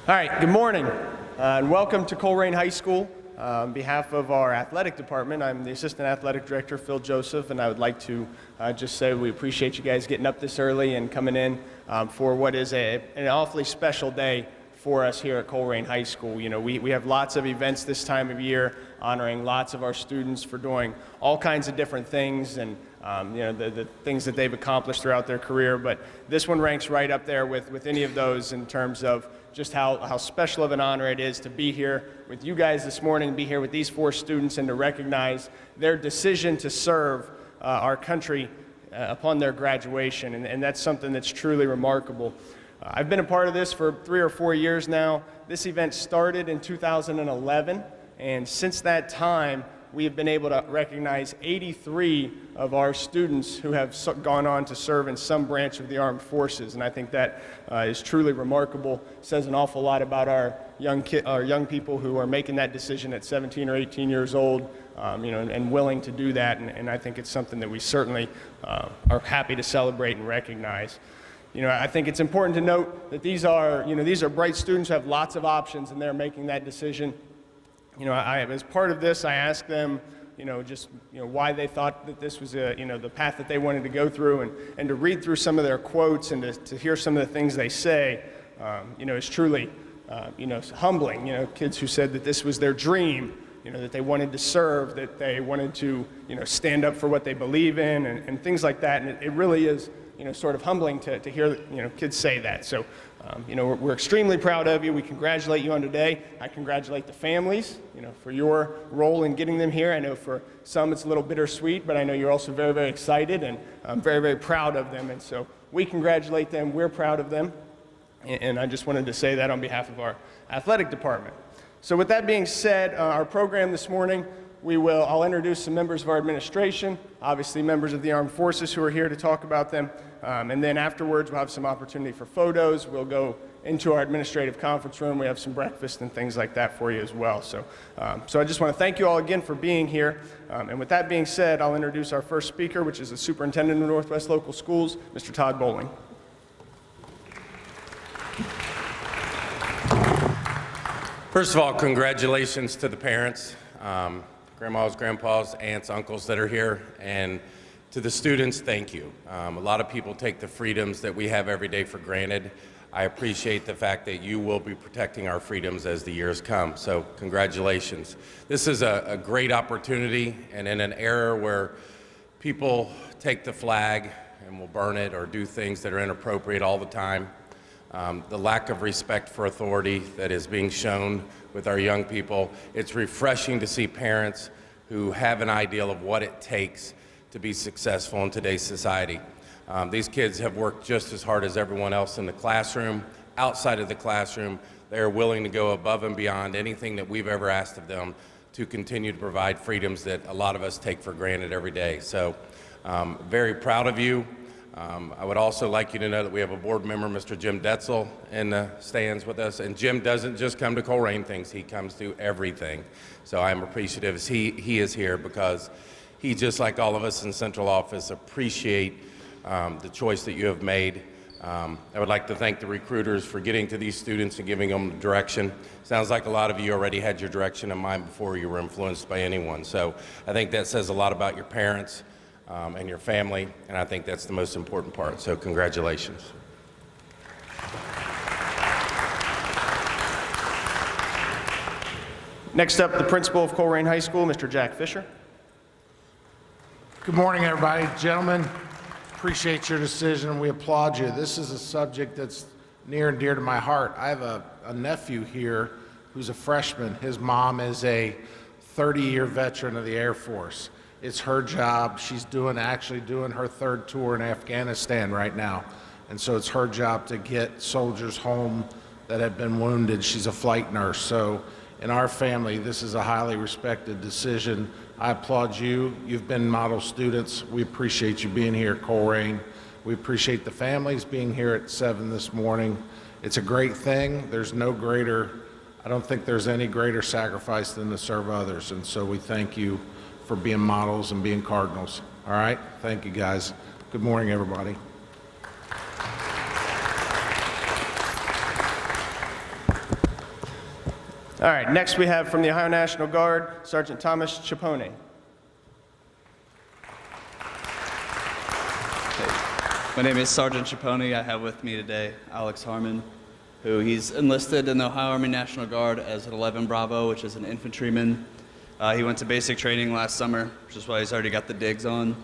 All right, good morning, and welcome to Colerain High School. On behalf of our athletic department, I'm the Assistant Athletic Director, Phil Joseph, and I would like to just say we appreciate you guys getting up this early and coming in for what is an awfully special day for us here at Colerain High School. You know, we have lots of events this time of year honoring lots of our students for doing all kinds of different things and you know, the things that they've accomplished throughout their career, but this one ranks right up there with any of those in terms of just how special of an honor it is to be here with you guys this morning, be here with these four students, and to recognize their decision to serve our country upon their graduation, and that's something that's truly remarkable. I've been a part of this for 3 or 4 years now. This event started in 2011, and since that time, we have been able to recognize 83 of our students who have gone on to serve in some branch of the armed forces, and I think that is truly remarkable. It says an awful lot about our young people who are making that decision at 17 or 18 years old, you know, and willing to do that, and I think it's something that we certainly are happy to celebrate and recognize. You know, I think it's important to note that these are bright students who have lots of options, and they're making that decision. You know, as part of this, I asked them, why they thought that this was the path that they wanted to go through, and to read through some of their quotes and to hear some of the things they say, is truly, humbling. You know, kids who said that this was their dream, that they wanted to serve, that they wanted to, stand up for what they believe in, and things like that. And it really is, sort of humbling to hear, kids say that. So, we're extremely proud of you. We congratulate you on today. I congratulate the families, for your role in getting them here. I know for some it's a little bittersweet, but I know you're also very, very excited, and I'm very, very proud of them. And so we congratulate them. We're proud of them. And I just wanted to say that on behalf of our athletic department. So with that being said, our program this morning, I'll introduce some members of our administration, obviously members of the armed forces who are here to talk about them, and then afterwards we'll have some opportunity for photos. We'll go into our administrative conference room. We have some breakfast and things like that for you as well. So I just want to thank you all again for being here. And with that being said, I'll introduce our first speaker, which is the Superintendent of Northwest Local Schools, Mr. Todd Bowling. First of all, congratulations to the parents. Grandmas, grandpas, aunts, uncles that are here, and to the students, thank you. A lot of people take the freedoms that we have every day for granted. I appreciate the fact that you will be protecting our freedoms as the years come, so congratulations. This is a great opportunity, and in an era where people take the flag and will burn it or do things that are inappropriate all the time, the lack of respect for authority that is being shown with our young people, it's refreshing to see parents who have an ideal of what it takes to be successful in today's society. These kids have worked just as hard as everyone else in the classroom. Outside of the classroom, they are willing to go above and beyond anything that we've ever asked of them to continue to provide freedoms that a lot of us take for granted every day. So, very proud of you. I would also like you to know that we have a board member, Mr. Jim Detzel, in the stands with us. And Jim doesn't just come to Colerain things, he comes to everything. So I'm appreciative as he is here because he, just like all of us in central office, appreciate the choice that you have made. I would like to thank the recruiters for getting to these students and giving them direction. Sounds like a lot of you already had your direction in mind before you were influenced by anyone. So I think that says a lot about your parents and your family, and I think that's the most important part. So congratulations. Next up, the principal of Colerain High School, Mr. Jack Fisher. Good morning, everybody. Gentlemen, appreciate your decision. We applaud you. This is a subject that's near and dear to my heart. I have a nephew here who's a freshman. His mom is a 30-year veteran of the Air Force. It's her job. She's actually doing her third tour in Afghanistan right now. And so it's her job to get soldiers home that have been wounded. She's a flight nurse. So in our family, this is a highly respected decision. I applaud you. You've been model students. We appreciate you being here at Colerain. We appreciate the families being here at 7 this morning. It's a great thing. I don't think there's any greater sacrifice than to serve others. And so we thank you for being models and being cardinals. All right? Thank you, guys. Good morning, everybody. All right, next we have from the Ohio National Guard, Sergeant Thomas Chapone. My name is Sergeant Chapone. I have with me today Alex Harmon, who he's enlisted in the Ohio Army National Guard as an 11 Bravo, which is an infantryman. He went to basic training last summer, which is why he's already got the digs on.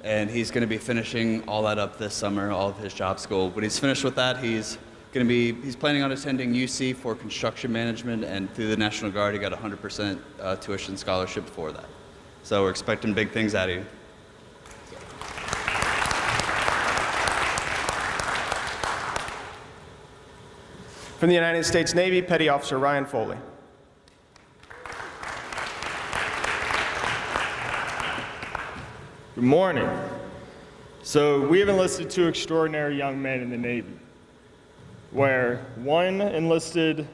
And he's going to be finishing all that up this summer, all of his job school. When he's finished with that, he's planning on attending UC for construction management, and through the National Guard, he got 100% tuition scholarship for that. So we're expecting big things out of you. From the United States Navy, Petty Officer Ryan Foley. Good morning. So we have enlisted 2 extraordinary young men in the Navy, where one enlisted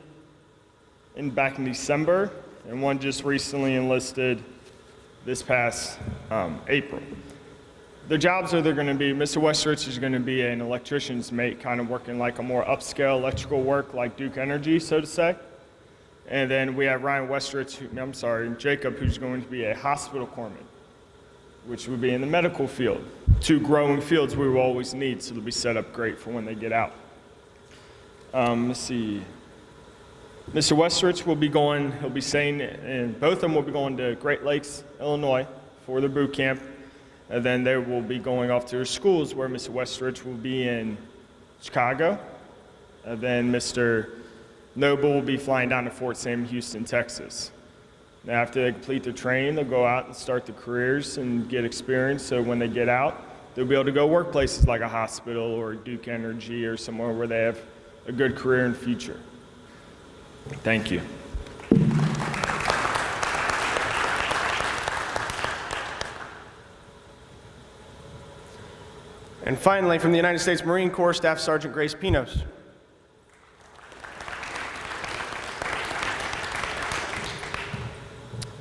back in December, and one just recently enlisted this past April. The jobs are they're going to be, Mr. Westrich is going to be an electrician's mate, kind of working like a more upscale electrical work like Duke Energy, so to say. And then we have Jacob, who's going to be a hospital corpsman, which would be in the medical field. 2 growing fields we will always need, so they'll be set up great for when they get out. Let's see. Mr. Westrich will be going, he'll be staying, and both of them will be going to Great Lakes, Illinois for their boot camp. And then they will be going off to their schools, where Mr. Westrich will be in Chicago. And then Mr. Noble will be flying down to Fort Sam, Houston, Texas. Now, after they complete their training, they'll go out and start their careers and get experience, so when they get out, they'll be able to go work places like a hospital or Duke Energy or somewhere where they have a good career and future. Thank you. And finally, from the United States Marine Corps, Staff Sergeant Grace Pinos.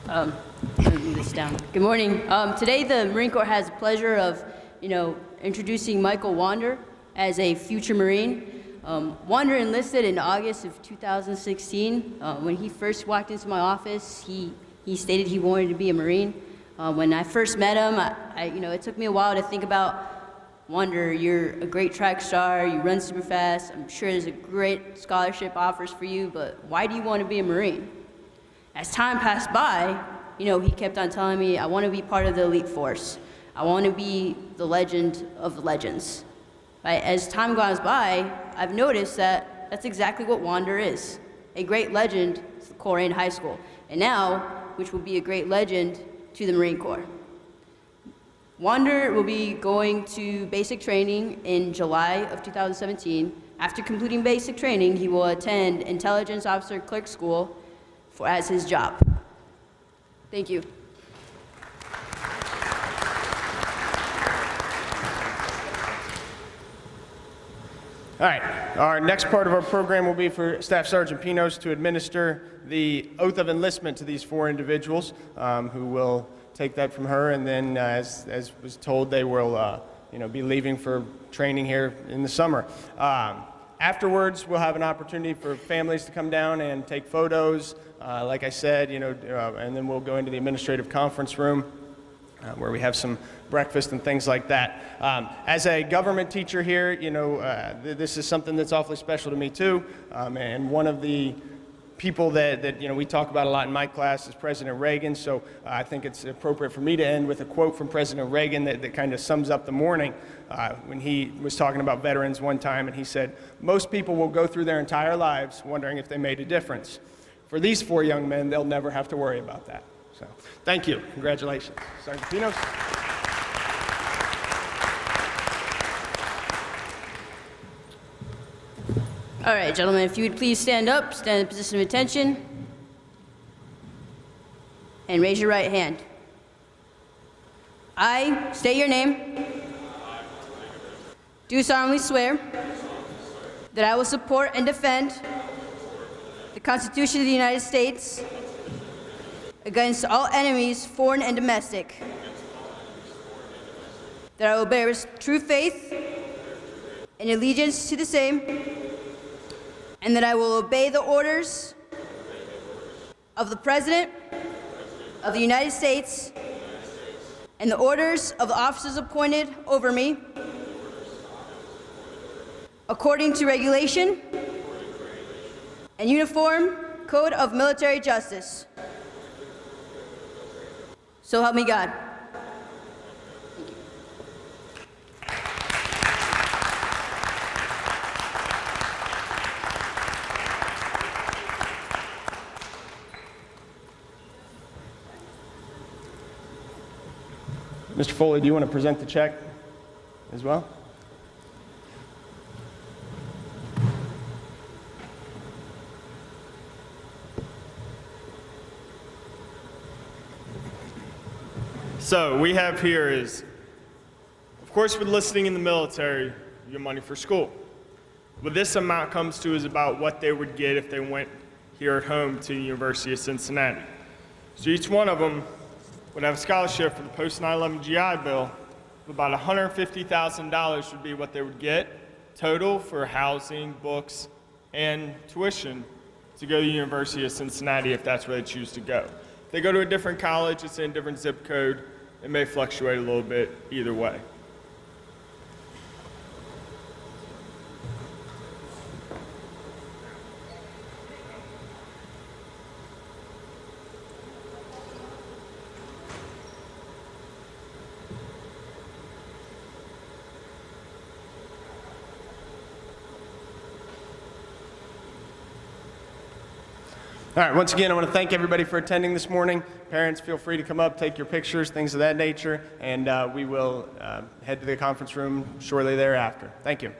Let me move this down. Good morning. Today, the Marine Corps has the pleasure of, introducing Michael Wander as a future Marine. Wander enlisted in August of 2016. When he first walked into my office, he stated he wanted to be a Marine. When I first met him, it took me a while to think about, Wander, you're a great track star, you run super fast, I'm sure there's a great scholarship offers for you, but why do you want to be a Marine? As time passed by, he kept on telling me, I want to be part of the elite force. I want to be the legend of the legends. Right? As time goes by, I've noticed that that's exactly what Wander is. A great legend to Colerain High School, and now, which will be a great legend to the Marine Corps. Wander will be going to basic training in July of 2017. After completing basic training, he will attend Intelligence Officer Clerk School as his job. Thank you. All right, our next part of our program will be for Staff Sergeant Pinos to administer the oath of enlistment to these 4 individuals, who will take that from her, and then as was told, they will be leaving for training here in the summer. Afterwards, we'll have an opportunity for families to come down and take photos, like I said, and then we'll go into the administrative conference room, where we have some breakfast and things like that. As a government teacher here, this is something that's awfully special to me too, and one of the people that we talk about a lot in my class is President Reagan, so I think it's appropriate for me to end with a quote from President Reagan that kind of sums up the morning, when he was talking about veterans one time, and he said, most people will go through their entire lives wondering if they made a difference. For these 4 young men, they'll never have to worry about that. So, thank you. Congratulations. Sergeant Pinos. All right, gentlemen, if you would please stand up, stand in a position of attention, and raise your right hand. I state your name. Do solemnly swear that I will support and defend the Constitution of the United States against all enemies, foreign and domestic, that I will bear true faith and allegiance to the same, and that I will obey the orders of the President of the United States and the orders of the officers appointed over me according to regulation and uniform code of military justice. So help me God. Mr. Foley, do you want to present the check as well? So we have here is, of course, with enlisting in the military, you get money for school. What this amount comes to is about what they would get if they went here at home to the University of Cincinnati. So each one of them would have a scholarship for the post 9/11 GI Bill. About $150,000 would be what they would get total for housing, books, and tuition to go to the University of Cincinnati if that's where they choose to go. If they go to a different college, it's in a different zip code, it may fluctuate a little bit either way. All right, once again, I want to thank everybody for attending this morning. Parents, feel free to come up, take your pictures, things of that nature, and we will head to the conference room shortly thereafter. Thank you.